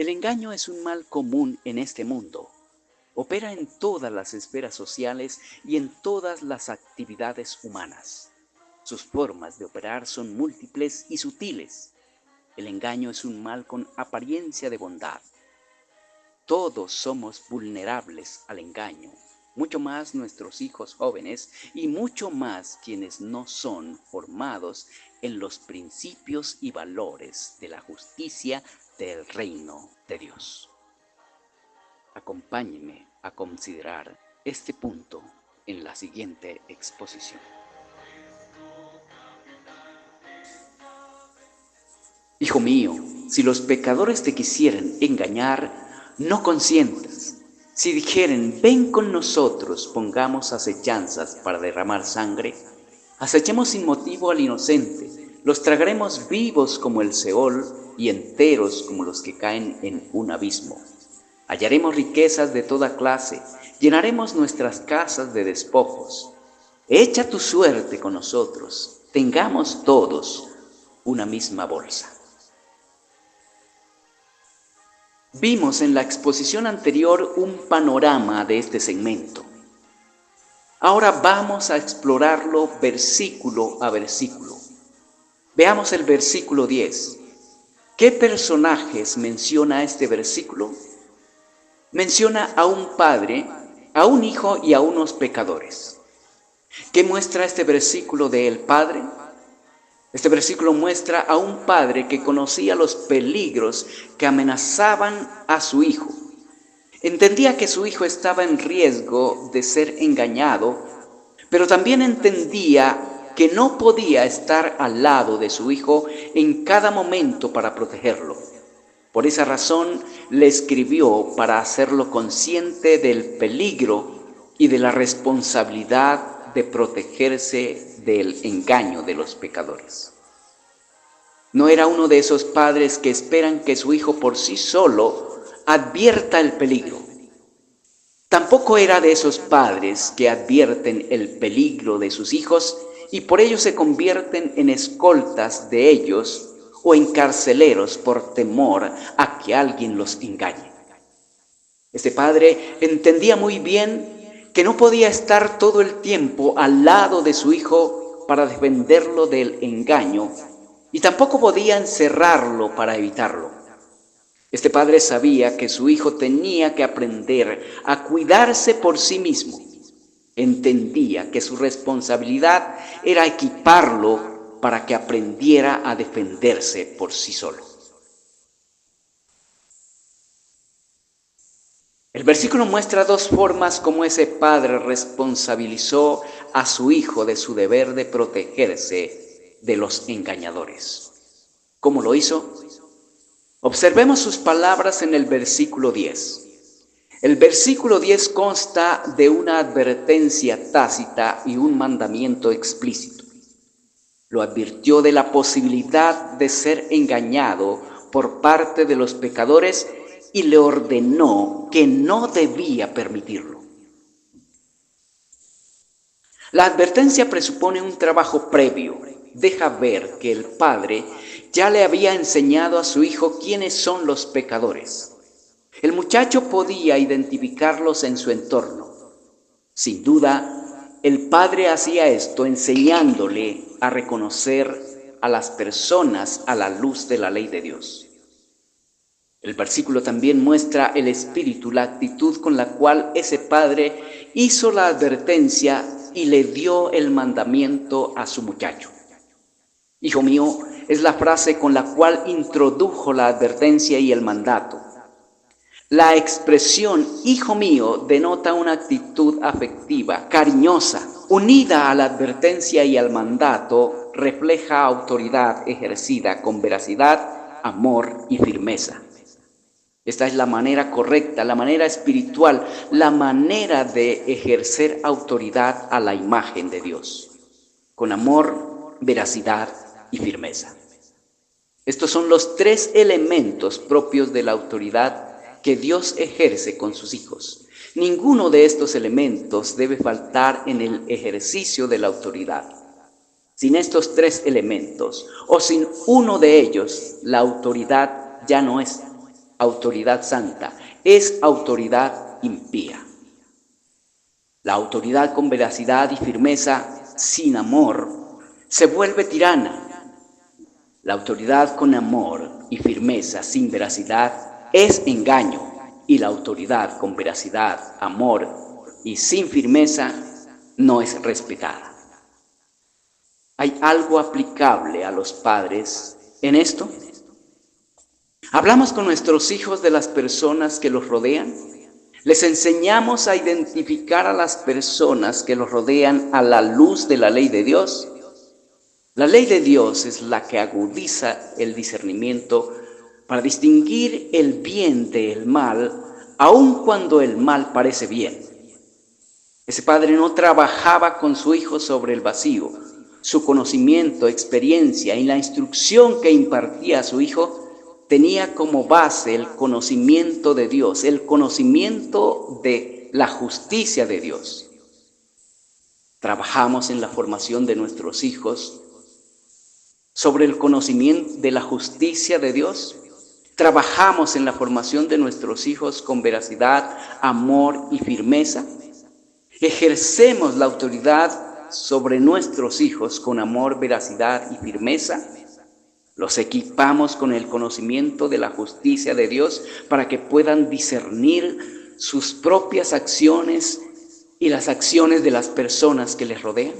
El engaño es un mal común en este mundo. Opera en todas las esferas sociales y en todas las actividades humanas. Sus formas de operar son múltiples y sutiles. El engaño es un mal con apariencia de bondad. Todos somos vulnerables al engaño, mucho más nuestros hijos jóvenes y mucho más quienes no son formados en los principios y valores de la justicia del reino de Dios. Acompáñenme a considerar este punto en la siguiente exposición. Hijo mío, si los pecadores te quisieren engañar, no consientas. Si dijeren, ven con nosotros, pongamos acechanzas para derramar sangre, acechemos sin motivo al inocente, los tragaremos vivos como el Seol y enteros como los que caen en un abismo. Hallaremos riquezas de toda clase, llenaremos nuestras casas de despojos. Echa tu suerte con nosotros, tengamos todos una misma bolsa. Vimos en la exposición anterior un panorama de este segmento. Ahora vamos a explorarlo versículo a versículo. Veamos el versículo 10. ¿Qué personajes menciona este versículo? Menciona a un padre, a un hijo y a unos pecadores. ¿Qué muestra este versículo del padre? Este versículo muestra a un padre que conocía los peligros que amenazaban a su hijo. Entendía que su hijo estaba en riesgo de ser engañado, pero también entendía que no podía estar al lado de su hijo en cada momento para protegerlo. Por esa razón le escribió para hacerlo consciente del peligro y de la responsabilidad de protegerse del engaño de los pecadores. No era uno de esos padres que esperan que su hijo por sí solo advierta el peligro. Tampoco era de esos padres que advierten el peligro de sus hijos y por ello se convierten en escoltas de ellos o en carceleros por temor a que alguien los engañe. Este padre entendía muy bien que no podía estar todo el tiempo al lado de su hijo para defenderlo del engaño y tampoco podía encerrarlo para evitarlo. Este padre sabía que su hijo tenía que aprender a cuidarse por sí mismo. Entendía que su responsabilidad era equiparlo para que aprendiera a defenderse por sí solo. El versículo muestra dos formas como ese padre responsabilizó a su hijo de su deber de protegerse de los engañadores. ¿Cómo lo hizo? Observemos sus palabras en el versículo 10. El versículo 10 consta de una advertencia tácita y un mandamiento explícito. Lo advirtió de la posibilidad de ser engañado por parte de los pecadores y le ordenó que no debía permitirlo. La advertencia presupone un trabajo previo. Deja ver que el padre ya le había enseñado a su hijo quiénes son los pecadores. El muchacho podía identificarlos en su entorno. Sin duda, el padre hacía esto enseñándole a reconocer a las personas a la luz de la ley de Dios. El versículo también muestra el espíritu, la actitud con la cual ese padre hizo la advertencia y le dio el mandamiento a su muchacho. Hijo mío, es la frase con la cual introdujo la advertencia y el mandato. La expresión hijo mío denota una actitud afectiva, cariñosa, unida a la advertencia y al mandato, refleja autoridad ejercida con veracidad, amor y firmeza. Esta es la manera correcta, la manera espiritual, la manera de ejercer autoridad a la imagen de Dios, con amor, veracidad y firmeza. Estos son los tres elementos propios de la autoridad que Dios ejerce con sus hijos. Ninguno de estos elementos debe faltar en el ejercicio de la autoridad. Sin estos tres elementos, o sin uno de ellos, la autoridad ya no es. autoridad santa, es autoridad impía. La autoridad con veracidad y firmeza, sin amor, se vuelve tirana. La autoridad con amor y firmeza, sin veracidad, es engaño. Y la autoridad con veracidad, amor y sin firmeza, no es respetada. ¿Hay algo aplicable a los padres en esto? ¿Hablamos con nuestros hijos de las personas que los rodean? ¿Les enseñamos a identificar a las personas que los rodean a la luz de la ley de Dios? La ley de Dios es la que agudiza el discernimiento para distinguir el bien del mal, aun cuando el mal parece bien. Ese padre no trabajaba con su hijo sobre el vacío. Su conocimiento, experiencia y la instrucción que impartía a su hijo tenía como base el conocimiento de Dios, el conocimiento de la justicia de Dios. Trabajamos en la formación de nuestros hijos sobre el conocimiento de la justicia de Dios. Trabajamos en la formación de nuestros hijos con veracidad, amor y firmeza. Ejercemos la autoridad sobre nuestros hijos con amor, veracidad y firmeza. Los equipamos con el conocimiento de la justicia de Dios para que puedan discernir sus propias acciones y las acciones de las personas que les rodean.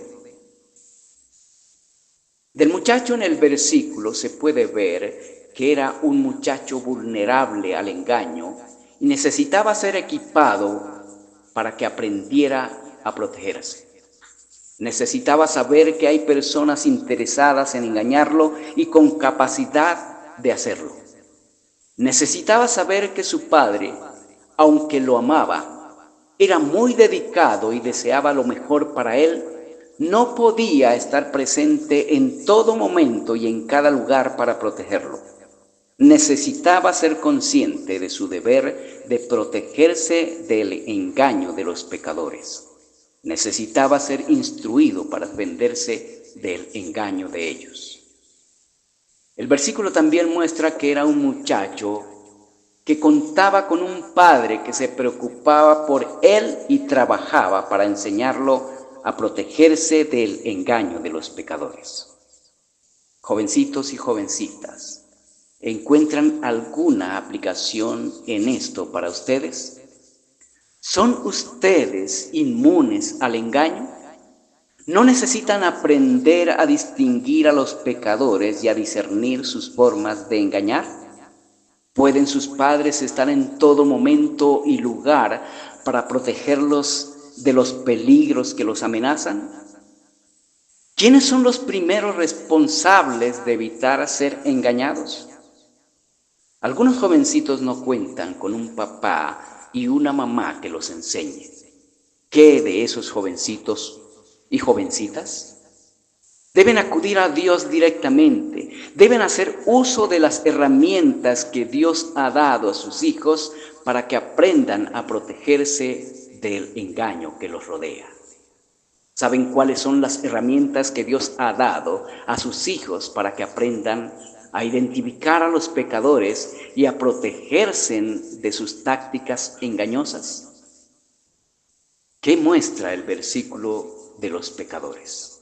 Del muchacho en el versículo se puede ver que era un muchacho vulnerable al engaño y necesitaba ser equipado para que aprendiera a protegerse. Necesitaba saber que hay personas interesadas en engañarlo y con capacidad de hacerlo. Necesitaba saber que su padre, aunque lo amaba, era muy dedicado y deseaba lo mejor para él, no podía estar presente en todo momento y en cada lugar para protegerlo. Necesitaba ser consciente de su deber de protegerse del engaño de los pecadores. Necesitaba ser instruido para defenderse del engaño de ellos. El versículo también muestra que era un muchacho que contaba con un padre que se preocupaba por él y trabajaba para enseñarlo a protegerse del engaño de los pecadores. Jovencitos y jovencitas, ¿encuentran alguna aplicación en esto para ustedes? ¿Son ustedes inmunes al engaño? ¿No necesitan aprender a distinguir a los pecadores y a discernir sus formas de engañar? ¿Pueden sus padres estar en todo momento y lugar para protegerlos de los peligros que los amenazan? ¿Quiénes son los primeros responsables de evitar ser engañados? Algunos jovencitos no cuentan con un papá y una mamá que los enseñe. ¿Qué de esos jovencitos y jovencitas? Deben acudir a Dios directamente, deben hacer uso de las herramientas que Dios ha dado a sus hijos para que aprendan a protegerse del engaño que los rodea. ¿Saben cuáles son las herramientas que Dios ha dado a sus hijos para que aprendan a identificar a los pecadores y a protegerse de sus tácticas engañosas? ¿Qué muestra el versículo de los pecadores?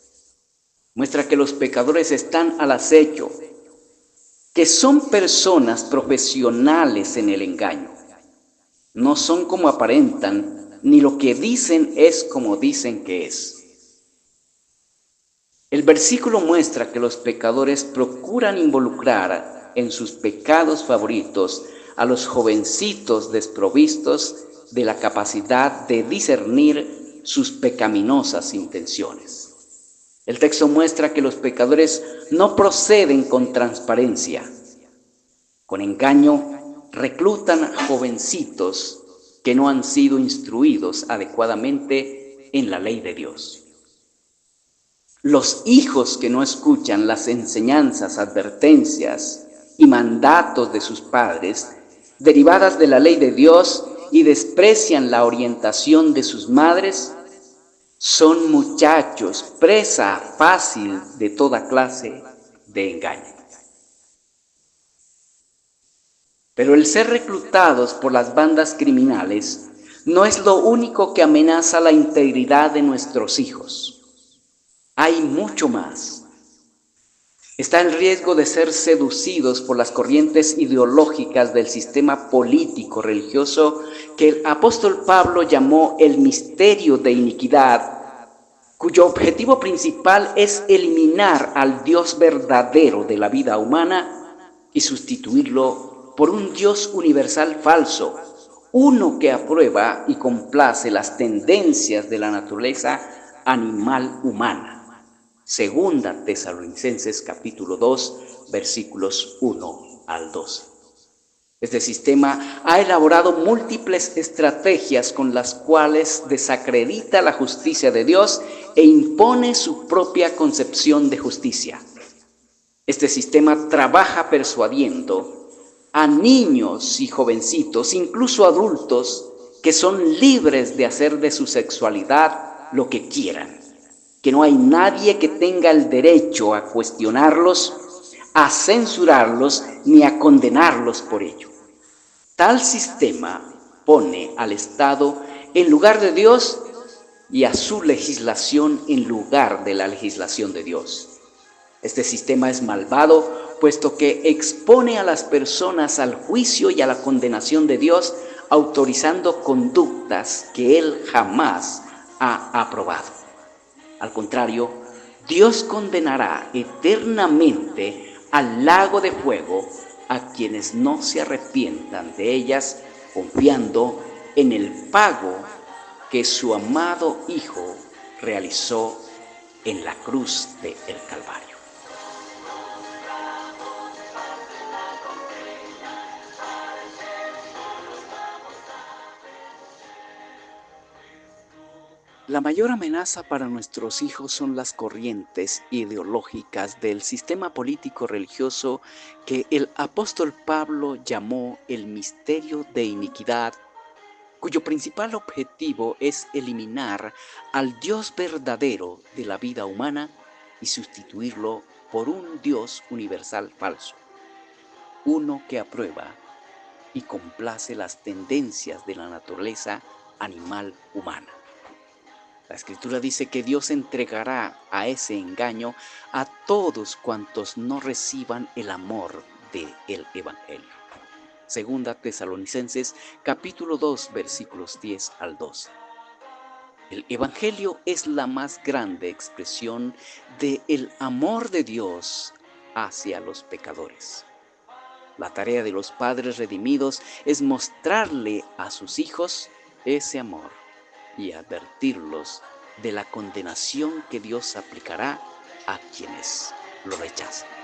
Muestra que los pecadores están al acecho, que son personas profesionales en el engaño. No son como aparentan, ni lo que dicen es como dicen que es. El versículo muestra que los pecadores procuran involucrar en sus pecados favoritos a los jovencitos desprovistos de la capacidad de discernir sus pecaminosas intenciones. El texto muestra que los pecadores no proceden con transparencia. Con engaño reclutan a jovencitos que no han sido instruidos adecuadamente en la ley de Dios. Los hijos que no escuchan las enseñanzas, advertencias y mandatos de sus padres, derivadas de la ley de Dios, y desprecian la orientación de sus madres, son muchachos presa fácil de toda clase de engaño. Pero el ser reclutados por las bandas criminales no es lo único que amenaza la integridad de nuestros hijos. Hay mucho más. Está el riesgo de ser seducidos por las corrientes ideológicas del sistema político religioso que el apóstol Pablo llamó el misterio de iniquidad, cuyo objetivo principal es eliminar al Dios verdadero de la vida humana y sustituirlo por un Dios universal falso, uno que aprueba y complace las tendencias de la naturaleza animal humana. Segunda Tesalonicenses capítulo 2, versículos 1 al 12. Este sistema ha elaborado múltiples estrategias con las cuales desacredita la justicia de Dios e impone su propia concepción de justicia. Este sistema trabaja persuadiendo a niños y jovencitos, incluso adultos, que son libres de hacer de su sexualidad lo que quieran, que no hay nadie que tenga el derecho a cuestionarlos, a censurarlos ni a condenarlos por ello. Tal sistema pone al Estado en lugar de Dios y a su legislación en lugar de la legislación de Dios. Este sistema es malvado, puesto que expone a las personas al juicio y a la condenación de Dios, autorizando conductas que Él jamás ha aprobado. Al contrario, Dios condenará eternamente al lago de fuego a quienes no se arrepientan de ellas, confiando en el pago que su amado Hijo realizó en la cruz del Calvario. La mayor amenaza para nuestros hijos son las corrientes ideológicas del sistema político religioso que el apóstol Pablo llamó el misterio de iniquidad, cuyo principal objetivo es eliminar al Dios verdadero de la vida humana y sustituirlo por un Dios universal falso, uno que aprueba y complace las tendencias de la naturaleza animal humana. La Escritura dice que Dios entregará a ese engaño a todos cuantos no reciban el amor del Evangelio. Segunda Tesalonicenses capítulo 2 versículos 10 al 12. El Evangelio es la más grande expresión del amor de Dios hacia los pecadores. La tarea de los padres redimidos es mostrarle a sus hijos ese amor y advertirlos de la condenación que Dios aplicará a quienes lo rechazan.